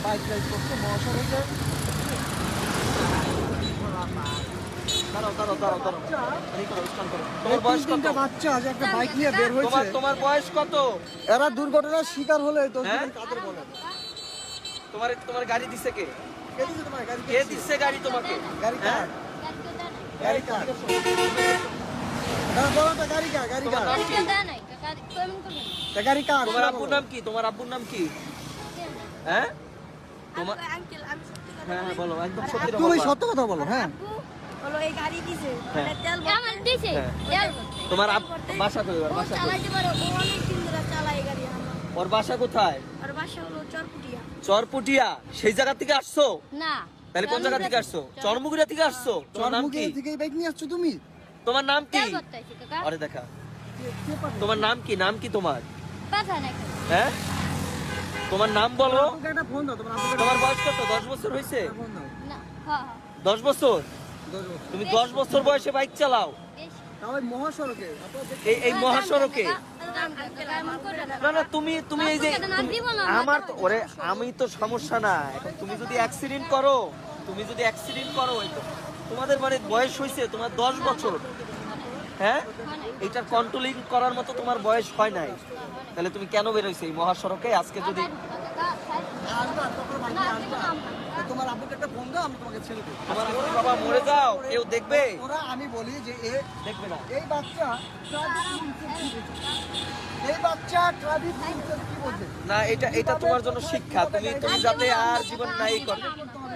Bike ride করছো মহাসড়কে। দাঁড়াও দাঁড়াও দাঁড়াও দাঁড়াও এই করো, স্নান করো। তোমার এই বয়স কত? তিনটা বাচ্চা আজ একটা বাইক নিয়ে বের হয়েছে, তোমার বয়স কত? এরা দুর্ঘটনার শিকার হলে তো হ্যাঁ? কাদের বলেন? তোমার গাড়ি দিছে কে? কে দিছে তোমার গাড়ি? কে দিচ্ছে গাড়ি তোমাকে? গাড়ি হ্যাঁ? কার? গাড়ি কার? দাঁড়া, বলো তো গাড়ি কার? গাড়ি তোমার কার? নাম কি? তা গাড়ি কার? তোমার আব্বুর নাম কি? তোমার আব্বুর নাম কি? হ্যাঁ? তোমার আঙ্কেল আমি সত্যি কথা হ্যাঁ বলি। বলো, একদম সত্যি তুমি কথা। সত্য কথা বলো। হ্যাঁ, আব্বু হলো এই গাড়ি দিছে হ্যাঁ। এটা তেল ভরতে। হ্যাঁ। তোমার বাসা কই? ওর ও বাসা কই? চালাইতে পারে, ও অনেক দিন ধরে চালায় এই গাড়ি আমার। ওর বাসা কোথায়? আর বাসা হলো চরপুটিয়া। চরপুটিয়া। সেই জায়গা থেকে আসছো? না তাহলে কোন জায়গা থেকে আসছো? চরমুগুড়িয়া থেকে আসছো? তোমার নাম কি? চরমুখী থেকে এই বাইক নিয়ে আসছো তুমি? তোমার নাম কি? তেল ভরতে আইছি কাকা আরে দেখা। কে পারে? তোমার নাম কি? নাম কি তোমার? পাছা নাকি হ্যাঁ? তোমার নাম বলো। আপুকে একটা ফোন দাও, তোমার আপুকে তোমার বয়স কত? 10 বছর হয়েছে? একটা ফোন দাও। না হ্যাঁ 10 বছর? 10 বছর। তুমি 10 বছর বয়সে বাইক চালাও? বেশি তাও এই মহাসড়কে আপনারা দেখতে এই মহাসড়কে? না না, তুমি এই যে আমার তো ওরে, আমি তো সমস্যা না। এখন তুমি যদি অ্যাক্সিডেন্ট করো, এই তো তোমাদের মানে বয়স হয়েছে তোমার 10 বছর, হ্যাঁ? এইটার কন্ট্রোলিং করার মতো তোমার বয়স হয় নাই, তাহলে তুমি কেন বেরোইছো এই মহাসড়কে আজকে? যদি আসবা, তখন বাড়িতে আসবা। তা তোমার আপুকে একটা ফোন দাও, আমি তোমাকে ছেড়ে দেবো। তোমার যদি বাবা মরে যাও, কেউ দেখবে? ওরা আমি বলি যে দেখবে না। এই বাচ্চা ট্রাফিক রুলসের কি বোঝে? এই বাচ্চা ট্রাফিক রুলসের কি বোঝে? না, এটা তোমার জন্য শিক্ষা। তুমি যাতে আর জীবন নাই করো। তোমার